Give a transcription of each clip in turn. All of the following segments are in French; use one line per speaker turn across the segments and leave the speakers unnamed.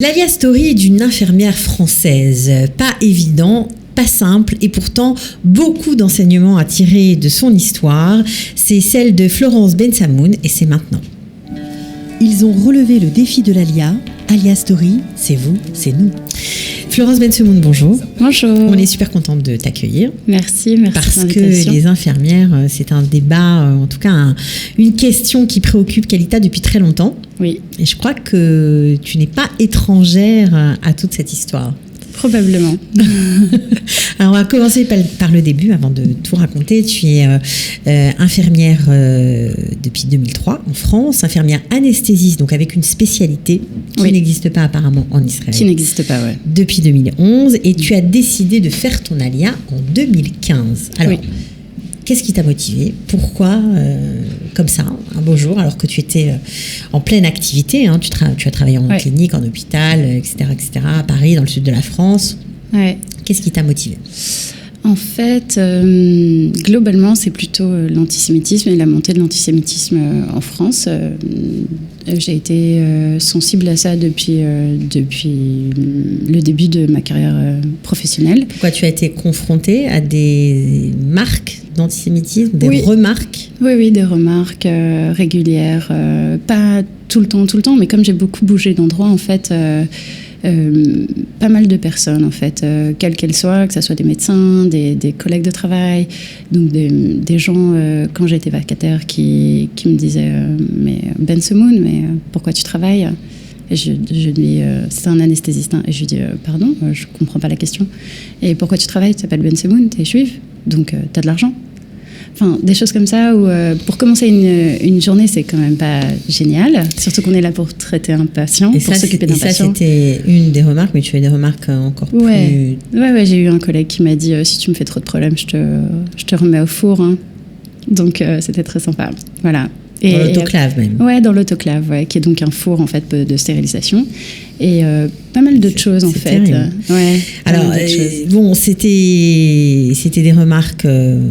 L'Alia Story d'une infirmière française, pas évident, pas simple et pourtant beaucoup d'enseignements à tirer de son histoire. C'est celle de Florence Bensamoun et c'est maintenant.
Ils ont relevé le défi de l'Alia. Alia Story, c'est vous, c'est nous.
Florence Bensamoun, bonjour.
Bonjour.
On est super contente de t'accueillir.
Merci
Parce
pour
que
l'invitation.
les infirmières, c'est un débat, en tout cas une question qui préoccupe Kalita depuis très longtemps.
Oui,
Et je crois que tu n'es pas étrangère à toute cette histoire.
probablement.
Alors, on va commencer par le début, avant de tout raconter. Tu es infirmière depuis 2003 en France, infirmière anesthésiste, donc avec une spécialité qui
Oui.
n'existe pas apparemment en Israël.
Qui n'existe pas, ouais.
Depuis 2011, et tu as décidé de faire ton alia en 2015. Alors,
Oui.
qu'est-ce qui t'a motivé? Pourquoi, comme ça, un beau jour, alors que tu étais en pleine activité, hein, tu as travaillé en
Ouais.
clinique, en hôpital, etc., à Paris, dans le sud de la France.
Ouais.
Qu'est-ce qui t'a motivé?
En fait, globalement, c'est plutôt l'antisémitisme et la montée de l'antisémitisme en France. J'ai été sensible à ça depuis le début de ma carrière professionnelle.
Pourquoi tu as été confrontée à des marques d'antisémitisme, des
Oui.
remarques?
Oui, des remarques régulières, pas tout le temps, mais comme j'ai beaucoup bougé d'endroits, en fait, pas mal de personnes, en fait, quelles qu'elles soient, que ce soit des médecins, des collègues de travail, donc des gens, quand j'étais vacataire, qui me disaient mais Bensamoun, mais pourquoi tu travailles? Et je lui c'est un anesthésiste, hein, et je lui dis pardon, je comprends pas la question. Et pourquoi tu travailles? Tu t'appelles Bensamoun, t'es juive, donc t'as de l'argent. Enfin, des choses comme ça où pour commencer une journée, c'est quand même pas génial. Surtout qu'on est là pour traiter un patient, pour s'occuper d'un patient.
C'était une des remarques, mais tu as eu des remarques encore
Ouais.
plus...
Ouais, j'ai eu un collègue qui m'a dit si tu me fais trop de problèmes, je te remets au four. Hein. Donc c'était très sympa. Voilà.
Dans l'autoclave même.
Ouais, dans l'autoclave, ouais, qui est donc un four en fait de stérilisation. Et pas mal d'autres choses en
c'est
fait.
terrible.
Ouais.
Alors, bon, c'était des remarques,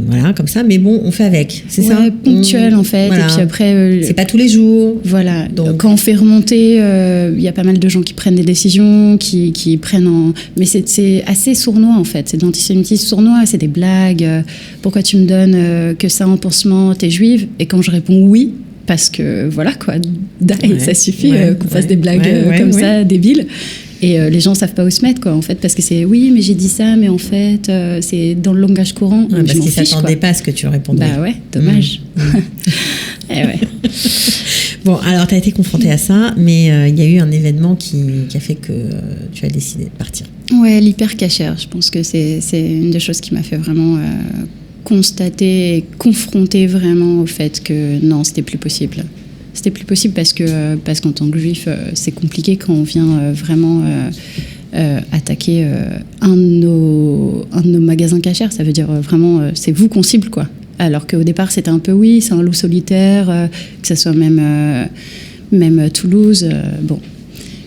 voilà, comme ça, mais bon, on fait avec, c'est
Ouais,
ça?
ponctuelles en fait.
Voilà.
Et puis après.
C'est pas tous les jours.
Voilà,
Donc.
quand on fait remonter, il y a pas mal de gens qui prennent des décisions, qui prennent en... Mais c'est assez sournois en fait, c'est de l'antisémitisme sournois, c'est des blagues. Pourquoi tu me donnes que ça en pansement, t'es juive? Et quand je réponds oui, parce que voilà quoi,
Ouais,
ça suffit qu'on fasse des blagues comme ça, débiles. Et les gens savent pas où se mettre quoi en fait, parce que c'est oui mais j'ai dit ça, mais en fait c'est dans le langage courant.
Ouais, parce
je m'en
qu'ils
fiche,
s'attendaient
quoi.
pas à ce que tu répondais.
Bah ouais, dommage. Et ouais.
Bon, alors tu as été confrontée à ça, mais il y a eu un événement qui a fait que tu as décidé de partir.
Ouais, l'hypercachère, je pense que c'est une des choses qui m'a fait vraiment constater et confronter vraiment au fait que non, c'était plus possible. C'était plus possible parce qu'en tant que juif, c'est compliqué quand on vient vraiment attaquer un de nos magasins cachers. Ça veut dire vraiment, c'est vous qu'on cible, quoi. Alors qu'au départ, c'était un peu oui, c'est un loup solitaire, que ce soit même Toulouse. Bon.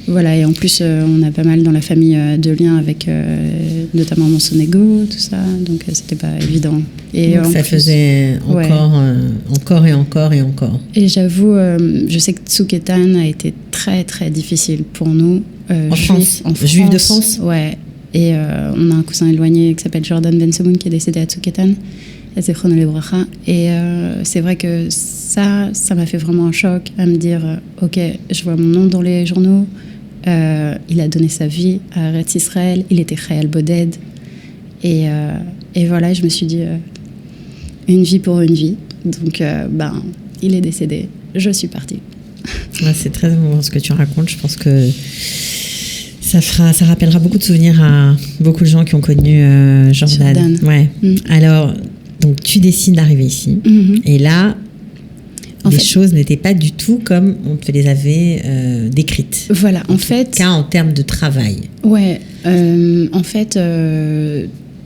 Voilà, et en plus, on a pas mal dans la famille de liens avec notamment Monsonego, tout ça, donc c'était pas évident. Et
Donc ça faisait encore et encore.
Et j'avoue, je sais que Tsuketan a été très très difficile pour nous.
En France. Juifs de France.
Ouais. Et on a un cousin éloigné qui s'appelle Jordan Bensamoun qui est décédé à Tsuketan. Et c'est vrai que ça m'a fait vraiment un choc à me dire ok, je vois mon nom dans les journaux. Il a donné sa vie à Eretz Israël, il était Chayal Boded. Et voilà, je me suis dit, une vie pour une vie. Donc, il est décédé, je suis partie.
Ouais, c'est très émouvant ce que tu racontes. Je pense que ça rappellera beaucoup de souvenirs à beaucoup de gens qui ont connu Jordan. Ouais. Alors, donc tu décides d'arriver ici. Et là... les choses n'étaient pas du tout comme on te les avait décrites.
Voilà, en fait...
cas en termes de travail.
Ouais, en fait,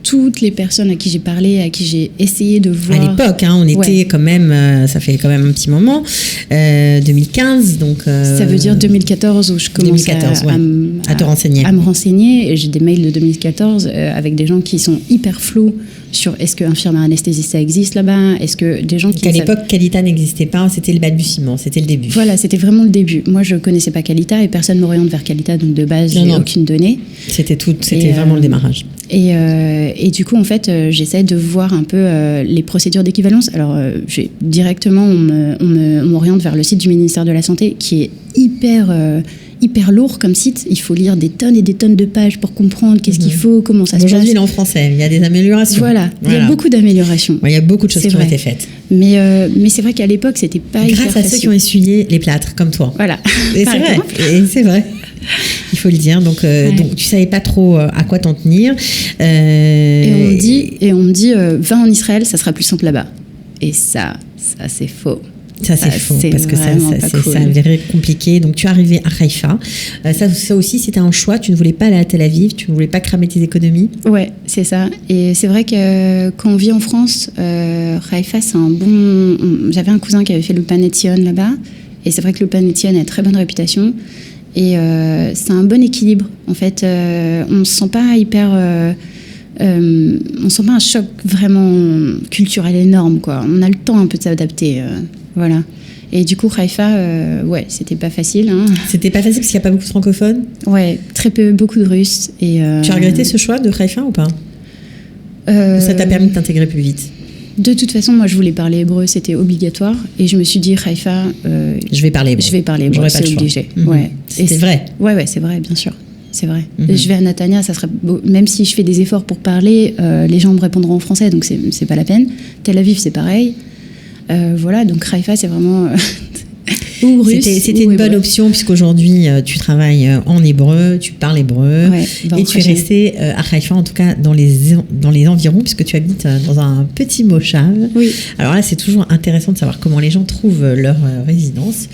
toutes les personnes à qui j'ai parlé, à qui j'ai essayé de voir.
À l'époque, on était quand même, ça fait quand même un petit moment, 2015, donc.
Ça veut dire 2014 où je commence
à te renseigner.
À me renseigner. Et j'ai des mails de 2014 avec des gens qui sont hyper flous sur est-ce qu'infirmière anesthésiste ça existe là-bas, est-ce que des gens qui.
À l'époque, Qualita n'existait pas, c'était le balbutiement, c'était le début.
Voilà, c'était vraiment le début. Moi, je connaissais pas Qualita et personne m'oriente vers Qualita, donc de base, j'ai aucune donnée.
C'était vraiment le démarrage.
Et du coup, en fait, j'essaie de voir un peu les procédures d'équivalence. Alors, directement, on m'oriente vers le site du ministère de la Santé, qui est hyper lourd comme site. Il faut lire des tonnes et des tonnes de pages pour comprendre qu'est-ce qu'il faut, comment ça se passe.
Aujourd'hui, il est en français. Il y a des améliorations.
Voilà. Il y a beaucoup d'améliorations.
Il y a beaucoup de choses qui ont été faites.
Mais c'est vrai qu'à l'époque, c'était pas hyper facile.
Grâce à ceux qui ont essuyé les plâtres, comme toi.
Voilà.
Et c'est vrai. Et c'est vrai. Il faut le dire. Donc tu savais pas trop à quoi t'en tenir.
Et on me dit, va en Israël, ça sera plus simple là-bas. Et ça c'est faux.
Ça, c'est faux, parce que ça avéré compliqué. Donc, tu es arrivé à Haïfa. Ça aussi, c'était un choix. Tu ne voulais pas aller à Tel Aviv. Tu ne voulais pas cramer tes économies.
Ouais, c'est ça. Et c'est vrai que quand on vit en France, Haïfa, c'est un bon... J'avais un cousin qui avait fait le Panétion là-bas. Et c'est vrai que le Panétion a très bonne réputation. Et c'est un bon équilibre. En fait, on ne se sent pas hyper... on sent pas un choc vraiment culturel énorme, quoi. On a le temps un peu de s'adapter. Voilà. Et du coup, Haïfa, c'était pas facile.
C'était pas facile parce qu'il n'y a pas beaucoup de francophones.
Ouais, très peu, beaucoup de Russes. Et,
tu as regretté ce choix de Haïfa ou pas? Ça t'a permis de t'intégrer plus vite?
De toute façon, moi, je voulais parler hébreu, c'était obligatoire. Et je me suis dit, Haïfa...
je vais parler hébreu,
c'est obligé.
Ouais. C'est vrai.
Ouais, c'est vrai, bien sûr. C'est vrai. Je vais à Natania, ça serait même si je fais des efforts pour parler, les gens me répondront en français, donc c'est pas la peine. Tel Aviv, c'est pareil. Voilà, donc Haïfa, c'est vraiment... ou russe,
c'était une bonne option, puisqu'aujourd'hui, tu travailles en hébreu, tu parles hébreu, et tu es resté à Haïfa, en tout cas dans les environs, puisque tu habites dans un petit moshav.
Oui.
Alors là, c'est toujours intéressant de savoir comment les gens trouvent leur résidence,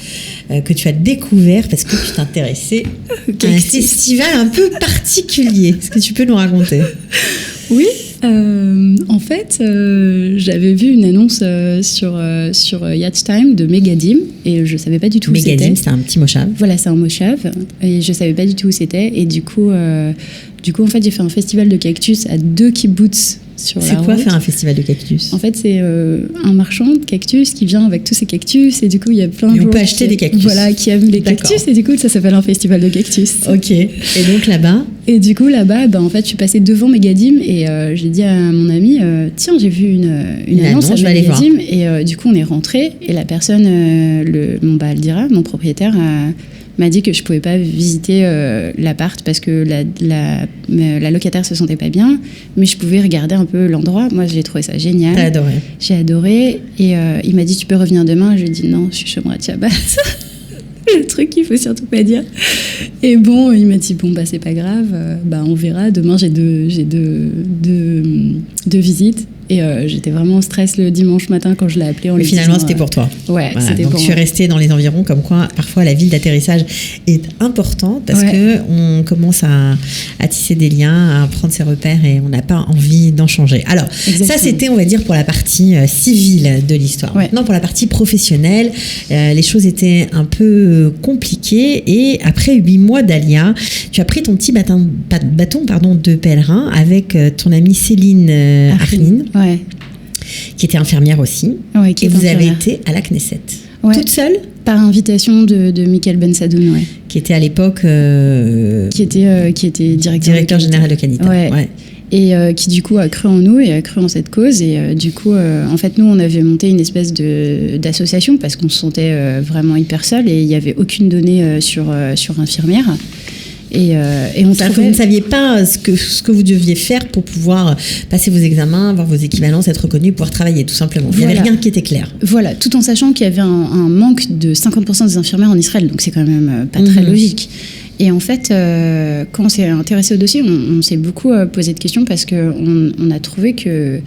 que tu as découvert parce que tu t'intéressais à un festival un peu particulier. Est-ce que tu peux nous raconter?
Oui. En fait, j'avais vu une annonce sur Yacht Time de Megadim et je savais pas du tout où c'était.
Megadim, c'est un petit moshav.
Voilà, c'est un moshav et je savais pas du tout où c'était. Et du coup, en fait, j'ai fait un festival de cactus à 2 kibbutz sur la route.
C'est quoi faire un festival de cactus?
En fait, c'est un marchand de cactus qui vient avec tous ses cactus et du coup, il y a plein de gens.
On peut acheter des cactus.
Voilà, qui aiment les cactus et du coup, ça s'appelle un festival de cactus.
Ok. Et donc là-bas?
Et du coup, là-bas, en fait, je suis passée devant Megadim et j'ai dit à mon ami, tiens, j'ai vu une annonce à Megadim. Et du coup, on est rentré et la personne, mon propriétaire, m'a dit que je pouvais pas visiter l'appart parce que la locataire se sentait pas bien, mais je pouvais regarder un peu l'endroit. Moi, j'ai trouvé ça génial.
T'as adoré? J'ai
adoré. Et il m'a dit, tu peux revenir demain? Je lui ai dit, non, je suis Shomrat Shabbat. Le truc qu'il faut surtout pas dire. Et bon, il m'a dit, c'est pas grave, on verra. Demain, j'ai deux visites. Et j'étais vraiment en stress le dimanche matin quand je l'ai appelé.
Mais finalement, c'était pour toi.
Ouais,
voilà,
c'était
donc
pour moi.
Tu es restée dans les environs, comme quoi parfois la ville d'atterrissage est importante parce qu'on commence à tisser des liens, à prendre ses repères et on n'a pas envie d'en changer. Alors, ça c'était, on va dire, pour la partie civile de l'histoire. Ouais. Maintenant, pour la partie professionnelle, les choses étaient un peu compliquées et après 8 mois d'Alia, tu as pris ton petit bâton de pèlerin avec ton amie Céline Arline.
Ouais.
Qui était infirmière aussi.
Ouais,
et vous avez été à la Knesset.
Ouais.
Toute seule?
Par invitation de Michael Ben Sadoun, ouais.
Qui était à l'époque...
Qui était directeur
général de Canita.
Ouais. Et qui du coup a cru en nous et a cru en cette cause. Et du coup, en fait, nous, on avait monté une espèce d'association parce qu'on se sentait vraiment hyper seul et il n'y avait aucune donnée sur infirmière. Et on trouvait...
Vous ne saviez pas ce que vous deviez faire pour pouvoir passer vos examens, avoir vos équivalences, être reconnu, pouvoir travailler, tout simplement. Il n'y avait rien qui était clair.
Voilà, tout en sachant qu'il y avait un manque de 50% des infirmières en Israël, donc c'est quand même pas très logique. Et en fait, quand on s'est intéressé au dossier, on s'est beaucoup posé de questions parce qu'on a trouvé que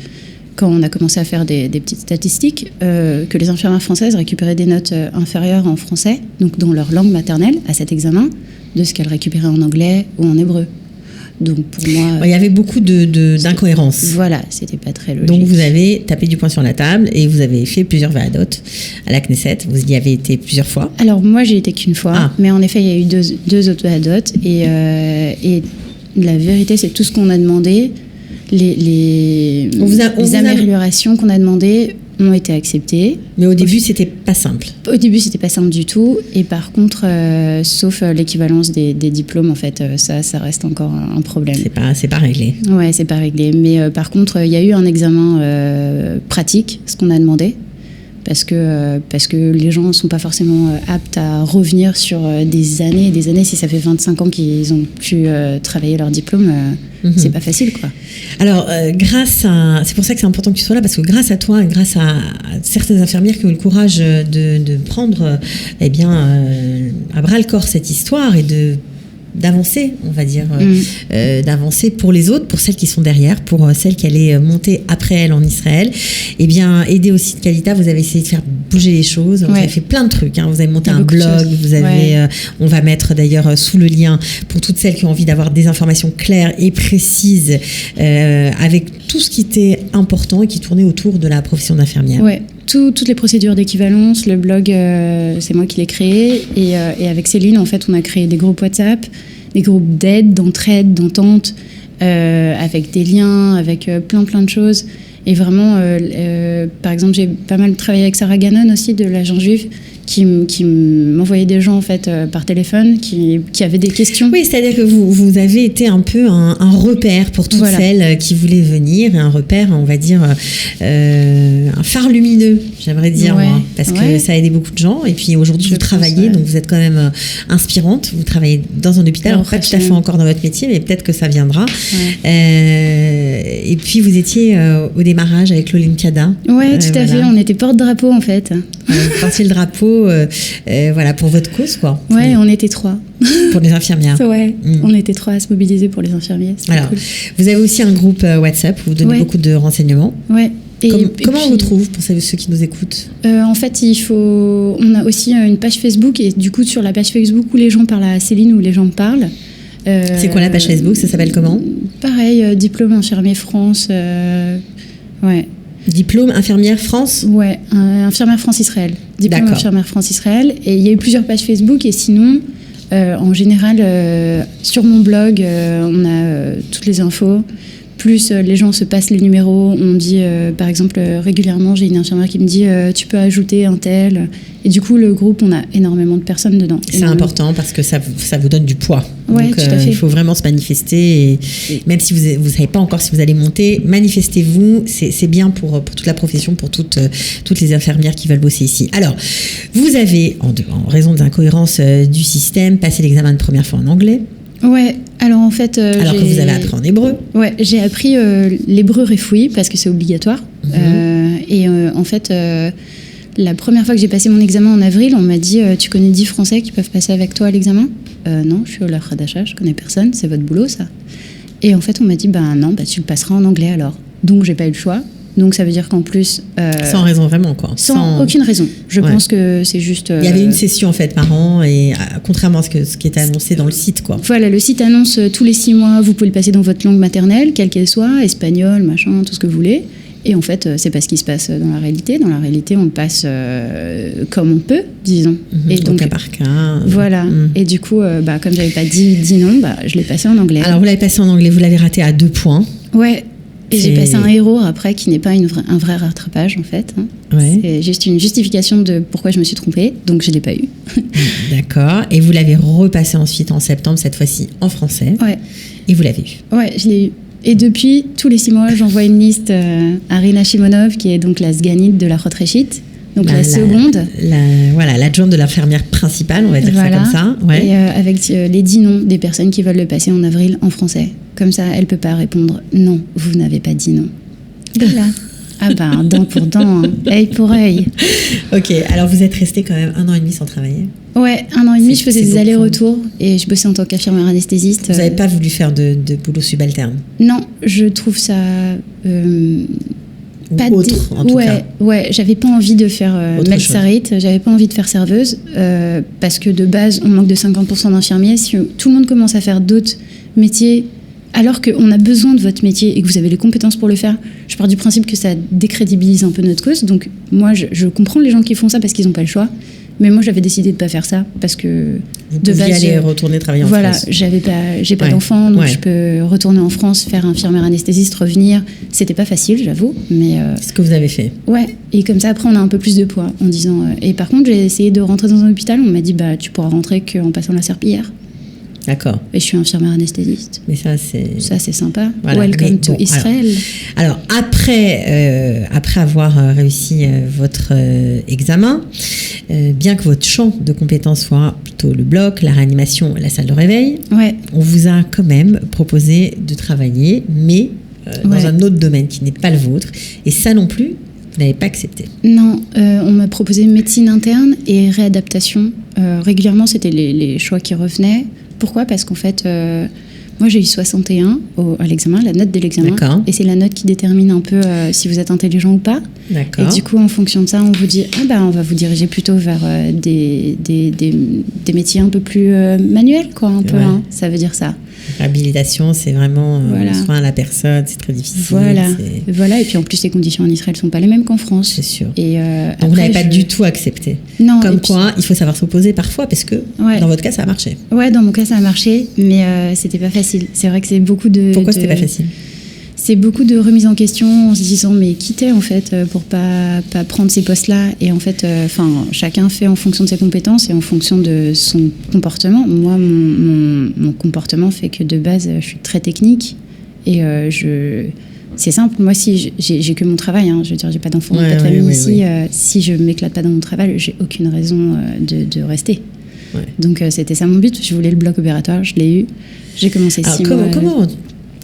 quand on a commencé à faire des petites statistiques, que les infirmières françaises récupéraient des notes inférieures en français, donc dans leur langue maternelle, à cet examen, de ce qu'elles récupéraient en anglais ou en hébreu. Donc pour moi,
il y avait beaucoup d'incohérences.
Voilà, c'était pas très logique.
Donc vous avez tapé du poing sur la table et vous avez fait plusieurs Vaadot à la Knesset. Vous y avez été plusieurs fois.
Alors moi, j'y étais qu'une fois, mais en effet, il y a eu deux autres Vaadot et la vérité, c'est tout ce qu'on a demandé, les améliorations qu'on a demandées ont été acceptées.
Mais au début, c'était pas simple.
Au début, c'était pas simple du tout. Et par contre, sauf l'équivalence des diplômes, en fait, ça reste encore un problème.
C'est pas réglé.
Ouais, c'est pas réglé. Mais par contre, il y a eu un examen pratique, ce qu'on a demandé. Parce que les gens ne sont pas forcément aptes à revenir sur des années et des années. Si ça fait 25 ans qu'ils ont pu travailler leur diplôme, c'est pas facile, quoi.
Alors, c'est pour ça que c'est important que tu sois là, parce que grâce à toi, grâce à certaines infirmières qui ont eu le courage de prendre à bras-le-corps cette histoire et d'avancer, on va dire, d'avancer pour les autres, pour celles qui sont derrière, pour celles qui allaient monter après elles en Israël. Eh bien, aider aussi de Qualita, vous avez essayé de faire bouger les choses, vous avez fait plein de trucs, hein. Vous avez monté un blog, vous avez, on va mettre d'ailleurs sous le lien pour toutes celles qui ont envie d'avoir des informations claires et précises avec tout ce qui était important et qui tournait autour de la profession d'infirmière.
Ouais. Toutes les procédures d'équivalence, le blog, c'est moi qui l'ai créé. Et avec Céline, en fait, on a créé des groupes WhatsApp, des groupes d'aide, d'entraide, d'entente, avec des liens, avec plein de choses. Et vraiment, par exemple, j'ai pas mal travaillé avec Sarah Gannon aussi, de l'agent juif, qui m'envoyait des gens en fait par téléphone qui avaient des questions.
Oui, c'est-à-dire que vous avez été un peu un repère pour toutes celles qui voulaient venir, et un repère, on va dire, un phare lumineux, j'aimerais dire, moi, parce que ça a aidé beaucoup de gens. Et puis aujourd'hui, vous travaillez, donc vous êtes quand même inspirante. Vous travaillez dans un hôpital, pas tout à fait encore dans votre métier, mais peut-être que ça viendra. Et puis vous étiez au démarrage avec l'Olympiada.
Oui, tout à fait. On était porte-drapeau en fait.
Vous portiez le drapeau. Pour votre cause, quoi.
Ouais, on était 3.
Pour les infirmières.
Ouais, on était 3 à se mobiliser pour les infirmiers.
Alors, cool. Vous avez aussi un groupe WhatsApp où vous donnez beaucoup de renseignements.
Ouais.
Comment on vous trouve pour ceux qui nous écoutent?
En fait, on a aussi une page Facebook, et du coup, sur la page Facebook où les gens parlent à Céline, où les gens parlent.
C'est quoi la page Facebook? Ça s'appelle comment?
Pareil, Diplôme Infirmier France. Ouais.
Diplôme Infirmière France?
Ouais, Infirmière France-Israël. Diplôme Infirmière France-Israël. Et il y a eu plusieurs pages Facebook, et sinon, en général, sur mon blog, on a toutes les infos. Plus les gens se passent les numéros. On dit, par exemple, régulièrement, j'ai une infirmière qui me dit tu peux ajouter un tel. Et du coup, le groupe, on a énormément de personnes dedans.
C'est important parce que ça vous donne du poids.
Ouais,
donc,
tout à fait.
Il faut vraiment se manifester. Et même si vous ne savez pas encore si vous allez monter, manifestez-vous. C'est bien pour toute la profession, pour toutes les infirmières qui veulent bosser ici. Alors, vous avez, en raison des incohérences du système, passé l'examen de première fois en anglais.
Ouais, alors en fait...
alors que vous avez appris en hébreu.
Ouais, j'ai appris l'hébreu réfoui parce que c'est obligatoire. En fait, la première fois que j'ai passé mon examen en avril, on m'a dit tu connais 10 Français qui peuvent passer avec toi à l'examen? Non, je suis au Lach Hadasha, je connais personne, c'est votre boulot ça. Et en fait, on m'a dit non, tu le passeras en anglais alors. Donc j'ai pas eu le choix. Donc ça veut dire qu'en plus...
sans raison vraiment, quoi.
Sans aucune raison. Je pense que c'est juste...
Il y avait une session en fait par an, et contrairement à ce qui était annoncé dans le site, quoi.
Voilà, le site annonce tous les 6 mois, vous pouvez le passer dans votre langue maternelle, quelle qu'elle soit, espagnol, machin, tout ce que vous voulez. Et en fait, c'est pas ce qui se passe dans la réalité. Dans la réalité, on le passe comme on peut, disons.
Et donc, cas par cas.
Voilà. Et du coup, comme j'avais pas dit non, je l'ai passé en anglais.
Alors, vous l'avez passé en anglais, vous l'avez raté à 2 points.
Ouais. Et j'ai passé un héros après qui n'est pas un vrai rattrapage en fait.
Ouais.
C'est juste une justification de pourquoi je me suis trompée, donc je ne l'ai pas eu.
D'accord. Et vous l'avez repassé ensuite en septembre, cette fois-ci en français.
Ouais.
Et vous l'avez eu.
Ouais, je l'ai eu. Et depuis, tous les 6 mois, j'envoie une liste à Rina Shimonov, qui est donc la sganite de la Rotrechit. Donc la seconde.
L'adjointe de l'infirmière principale, on va dire ça comme ça. Ouais.
Et avec les 10 noms des personnes qui veulent le passer en avril en français. Comme ça, elle ne peut pas répondre non, vous n'avez pas dit non. Voilà. Dent pour dent, œil pour œil.
Ok, alors vous êtes resté quand même 1 an et demi sans travailler.
Ouais, 1 an et demi, je faisais des allers-retours et je bossais en tant qu'infirmière anesthésiste.
Vous n'avez pas voulu faire de boulot subalterne?
Non, je trouve ça...
pas autre, en tout cas.
Ouais, j'avais pas envie de faire Melsarit, j'avais pas envie de faire serveuse, parce que de base, on manque de 50% d'infirmiers. Si tout le monde commence à faire d'autres métiers alors qu'on a besoin de votre métier et que vous avez les compétences pour le faire, je pars du principe que ça décrédibilise un peu notre cause. Donc moi, je comprends les gens qui font ça parce qu'ils n'ont pas le choix. Mais moi, j'avais décidé de ne pas faire ça parce que
vous pouviez aller retourner travailler en France.
Voilà, j'ai pas d'enfant, donc je peux retourner en France, faire infirmière anesthésiste, revenir. C'était pas facile, j'avoue, mais
c'est ce que vous avez fait.
Ouais, et comme ça après on a un peu plus de poids en disant. Et par contre, j'ai essayé de rentrer dans un hôpital. On m'a dit tu pourras rentrer qu'en passant la serpillière.
D'accord.
Et je suis infirmière anesthésiste.
Mais ça, c'est
sympa. Voilà. Welcome to Israël.
Alors après avoir réussi votre examen, bien que votre champ de compétences soit plutôt le bloc, la réanimation, la salle de réveil, on vous a quand même proposé de travailler, mais dans un autre domaine qui n'est pas le vôtre. Et ça non plus, vous n'avez pas accepté.
Non, on m'a proposé médecine interne et réadaptation. Régulièrement, c'était les choix qui revenaient. Pourquoi ? Parce qu'en fait, moi j'ai eu 61 à l'examen, la note de l'examen.
D'accord.
Et c'est la note qui détermine un peu si vous êtes intelligent ou pas.
D'accord.
Et du coup, en fonction de ça, on vous dit on va vous diriger plutôt vers des métiers un peu plus manuels, quoi, un peu. Hein, ça veut dire ça.
Réhabilitation, c'est vraiment soin à la personne, c'est très difficile.
Voilà. Et puis en plus, les conditions en Israël sont pas les mêmes qu'en France.
C'est sûr.
Et
donc vous n'avez pas du tout accepté.
Non.
Comme quoi, il faut savoir s'opposer parfois, parce que dans votre cas, ça a marché.
Ouais, dans mon cas, ça a marché, mais c'était pas facile. C'est vrai que c'est beaucoup de.
Pourquoi c'était pas facile ?
C'est beaucoup de remise en question en se disant mais qui t'es en fait pour pas prendre ces postes-là, et en fait chacun fait en fonction de ses compétences et en fonction de son comportement. Moi mon comportement fait que de base je suis très technique et c'est simple, moi si j'ai que mon travail, hein, je veux dire j'ai pas d'enfant, pas de famille ici. Si je m'éclate pas dans mon travail, j'ai aucune raison de rester. Donc c'était ça mon but, je voulais le bloc opératoire, je l'ai eu, j'ai commencé 6 mois.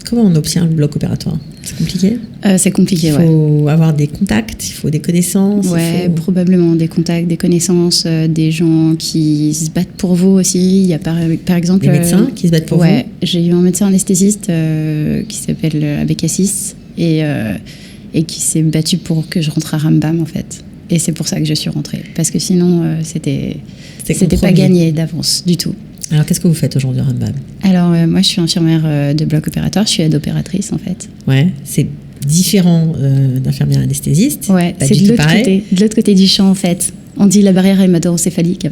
Comment on obtient le bloc opératoire ? C'est compliqué ?
C'est compliqué,
Il faut avoir des contacts, il faut des connaissances.
Probablement des contacts, des connaissances, des gens qui se battent pour vous aussi. Il y a par exemple...
Des médecins qui se battent pour vous ?
J'ai eu un médecin anesthésiste qui s'appelle Abekassis et qui s'est battu pour que je rentre à Rambam, en fait. Et c'est pour ça que je suis rentrée. Parce que sinon, c'était pas gagné d'avance du tout.
Alors, qu'est-ce que vous faites aujourd'hui, Rambam ?
Alors, moi, je suis infirmière de bloc opératoire. Je suis aide-opératrice, en fait.
Ouais, c'est différent d'infirmière anesthésiste.
Ouais, c'est de l'autre côté du champ, en fait. On dit la barrière hémato-encéphalique.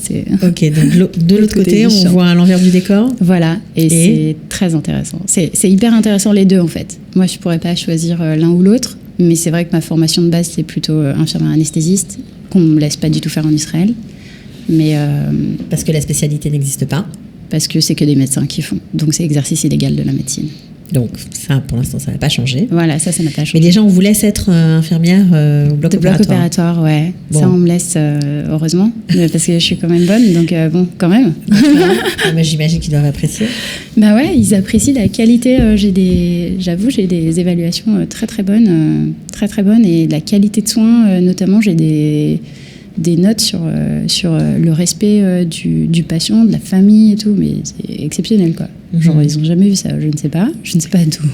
C'est...
Ok, donc de l'autre côté, on voit à l'envers du décor.
Voilà, et c'est très intéressant. C'est hyper intéressant les deux, en fait. Moi, je pourrais pas choisir l'un ou l'autre, mais c'est vrai que ma formation de base, c'est plutôt infirmière anesthésiste, qu'on me laisse pas du tout faire en Israël. Mais
parce que la spécialité n'existe pas.
Parce que c'est que des médecins qui font. Donc c'est exercice illégal de la médecine.
Donc ça, pour l'instant, ça n'a pas changé.
Voilà, ça n'a pas changé.
Mais déjà, on vous laisse être infirmière au bloc opératoire.
Bloc opératoire, ouais. Bon. Ça, on me laisse, heureusement, parce que je suis quand même bonne, donc quand même.
Mais j'imagine qu'ils doivent apprécier.
Bah ouais, ils apprécient la qualité. J'ai des évaluations très très bonnes, et la qualité de soins, notamment, j'ai des notes sur le respect du patient, de la famille et tout, mais c'est exceptionnel, quoi. Genre, ils n'ont jamais vu ça, je ne sais pas tout.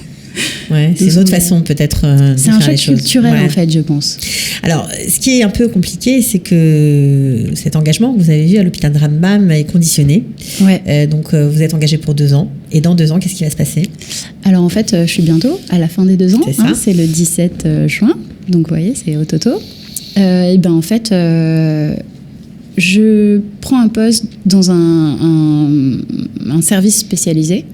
Ouais, c'est une autre façon peut-être de
c'est
faire
un choc
les choses.
culturel, en fait, je pense.
Alors, ce qui est un peu compliqué, c'est que cet engagement que vous avez vu à l'hôpital de Rambam est conditionné.
Ouais.
Donc, vous êtes engagé pour 2 ans. Et dans 2 ans, qu'est-ce qui va se passer ?
Alors, en fait, je suis bientôt à la fin des 2 ans. C'est ça. C'est le 17 juin. Donc, vous voyez, c'est au toto. Et ben en fait, je prends un poste dans un service spécialisé.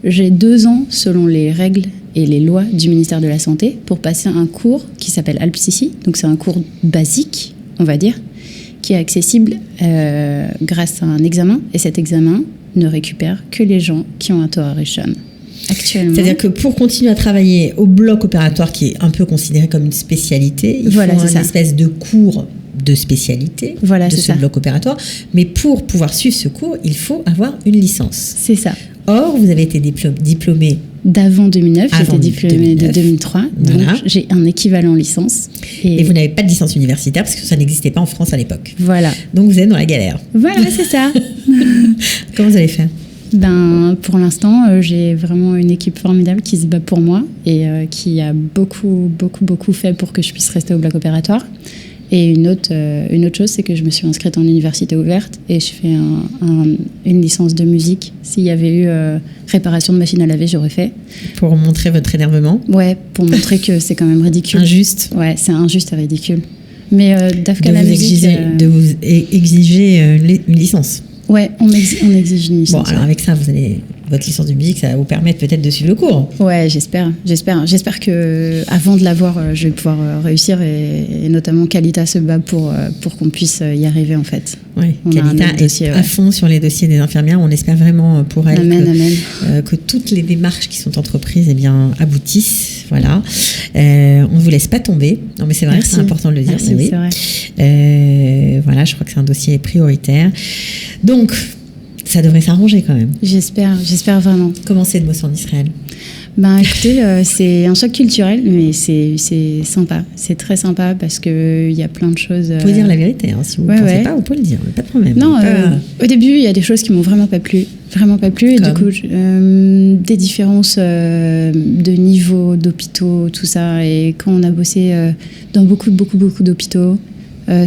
J'ai 2 ans selon les règles et les lois du ministère de la Santé pour passer un cours qui s'appelle Alpsissi. Donc c'est un cours basique, on va dire, qui est accessible grâce à un examen. Et cet examen ne récupère que les gens qui ont un Torah Rishon. Actuellement.
C'est-à-dire que pour continuer à travailler au bloc opératoire, qui est un peu considéré comme une spécialité, il faut une espèce de cours de spécialité de ce bloc opératoire. Mais pour pouvoir suivre ce cours, il faut avoir une licence.
C'est ça.
Or, vous avez été diplômé
d'avant 2009, j'étais diplômée de 2003, voilà. Donc j'ai un équivalent licence.
Et vous n'avez pas de licence universitaire parce que ça n'existait pas en France à l'époque.
Voilà.
Donc vous êtes dans la galère.
Voilà, c'est ça.
Comment vous allez faire ?
Pour l'instant, j'ai vraiment une équipe formidable qui se bat pour moi et qui a beaucoup fait pour que je puisse rester au bloc opératoire. Et une autre chose, c'est que je me suis inscrite en université ouverte et je fais une licence de musique. S'il y avait eu réparation de machine à laver, j'aurais fait.
Pour montrer votre énervement?
Ouais, pour montrer que c'est quand même ridicule.
Injuste?
Ouais, c'est injuste et ridicule. Mais Dafka la musique...
De vous exiger une licence?
Ouais, on exige une licence.
Bon, alors avec ça, votre licence de musique, ça va vous permettre peut-être de suivre le cours.
Ouais, j'espère que avant de l'avoir, je vais pouvoir réussir et notamment Kalita se bat pour qu'on puisse y arriver en fait.
Oui, Kalita est à fond sur les dossiers des infirmières. On espère vraiment pour elle que toutes les démarches qui sont entreprises aboutissent. Voilà. On ne vous laisse pas tomber. Non, mais c'est vrai, c'est important de le dire.
Merci,
oui.
C'est vrai.
Voilà, je crois que c'est un dossier prioritaire. Donc, ça devrait s'arranger quand même.
J'espère vraiment.
Comment c'est de bosser en Israël?
Ben écoutez, c'est un choc culturel, mais c'est sympa. C'est très sympa parce qu'il y a plein de choses...
Vous pouvez dire la vérité, hein, si vous ne pensez pas, vous pouvez le dire, pas de problème.
Non, au début, il y a des choses qui m'ont vraiment pas plu. Et du coup, des différences de niveau d'hôpitaux, tout ça. Et quand on a bossé dans beaucoup d'hôpitaux,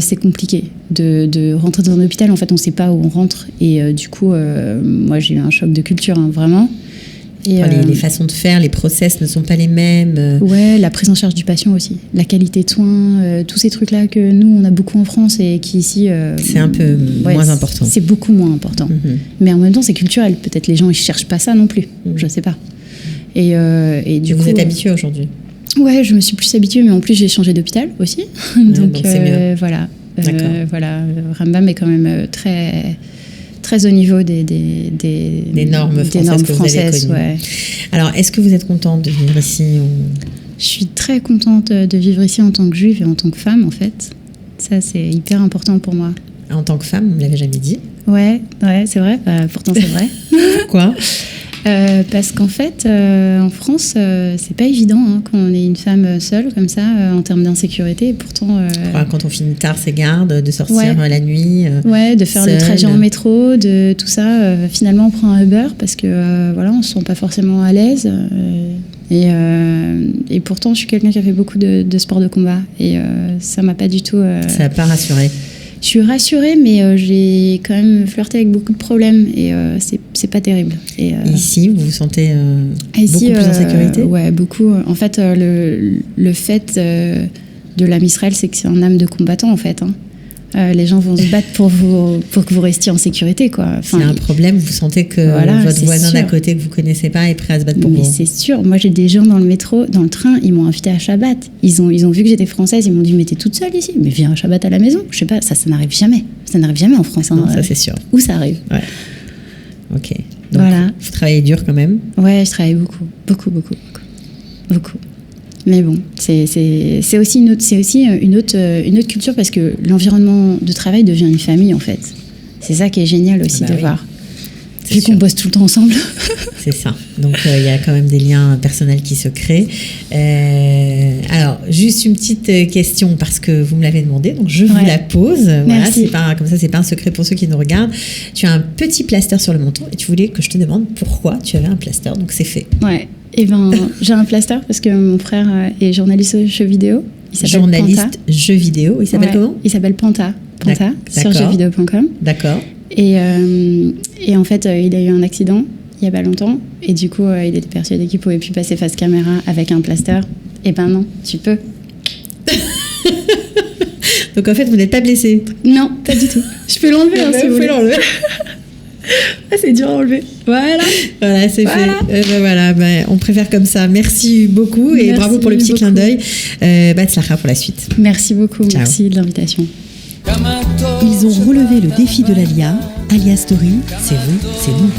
c'est compliqué de rentrer dans un hôpital. En fait, on ne sait pas où on rentre. Et du coup, moi, j'ai eu un choc de culture, hein, vraiment. Et
les façons de faire, les process ne sont pas les mêmes.
Ouais, la prise en charge du patient aussi. La qualité de soins, tous ces trucs-là que nous, on a beaucoup en France et qui ici...
c'est un peu moins important.
C'est beaucoup moins important. Mm-hmm. Mais en même temps, c'est culturel. Peut-être les gens, ils ne cherchent pas ça non plus. Je ne sais pas. Et du coup...
Vous êtes habituée aujourd'hui?
Ouais, je me suis plus habituée, mais en plus, j'ai changé d'hôpital aussi. Donc
c'est mieux.
Voilà. Voilà. Rambam est quand même très au niveau des
normes françaises.
Ouais.
Alors, est-ce que vous êtes contente de vivre ici
Je suis très contente de vivre ici en tant que juive et en tant que femme, en fait. Ça, c'est hyper important pour moi.
En tant que femme, vous ne me l'avez jamais dit?
Ouais, c'est vrai. Pourtant, c'est vrai.
Pourquoi?
Parce qu'en fait, en France, c'est pas évident quand on est une femme seule comme ça, en termes d'insécurité. Et pourtant,
quand on finit tard ses gardes, de sortir la nuit,
de faire le trajet en métro, de tout ça. Finalement, on prend un Uber parce que on se sent pas forcément à l'aise. Et pourtant, je suis quelqu'un qui a fait beaucoup de sport de combat et ça m'a pas du tout.
Ça n'a pas rassuré.
Je suis rassurée, mais j'ai quand même flirté avec beaucoup de problèmes et c'est pas terrible. Et
ici, vous vous sentez beaucoup plus en sécurité?
Ouais, beaucoup. En fait, le fait de l'âme Israël, c'est que c'est un âme de combattant, en fait. Hein. Les gens vont se battre pour que vous restiez en sécurité, quoi.
S'il y a un problème, vous sentez que votre voisin d'à côté que vous connaissez pas est prêt à se battre pour vous.
Mais c'est sûr. Moi, j'ai des gens dans le métro, dans le train, ils m'ont invité à Shabbat. Ils ont vu que j'étais française, ils m'ont dit, mais t'es toute seule ici? Mais viens à Shabbat à la maison. Je sais pas, ça n'arrive jamais. Ça n'arrive jamais en France.
Non, ça c'est sûr.
Où ça arrive?
Ouais. Ok. Donc, vous travaillez dur quand même?
Ouais, je travaille beaucoup. Mais bon, c'est aussi une autre culture parce que l'environnement de travail devient une famille en fait. C'est ça qui est génial aussi de voir. Vu qu'on bosse tout le temps ensemble.
C'est ça. Donc il y a quand même des liens personnels qui se créent. Alors juste une petite question parce que vous me l'avez demandé, donc je vous la pose. Voilà, c'est pas un secret pour ceux qui nous regardent. Tu as un petit plaster sur le menton et tu voulais que je te demande pourquoi tu avais un plaster. Donc c'est fait. Ouais.
Eh ben, j'ai un plaster parce que mon frère est journaliste jeux vidéo. Il s'appelle Panta.
Jeux vidéo. Il s'appelle comment?
Il s'appelle Panta sur jeuxvideo.com.
D'accord.
Et en fait, il a eu un accident il n'y a pas longtemps. Et du coup, il était persuadé qu'il ne pouvait plus passer face caméra avec un plaster. Eh ben non, tu peux.
Donc en fait, vous n'êtes pas blessé?
Non, pas du tout. Je peux l'enlever si vous voulez.
L'enlever.
Ah, c'est dur à enlever.
Voilà, c'est fait. On préfère comme ça. Merci beaucoup et bravo pour le petit clin d'œil. Batzlacha pour la suite.
Merci beaucoup. Ciao. Merci de l'invitation.
Ils ont relevé le défi de l'Alia. Alia Story, c'est vous, c'est nous.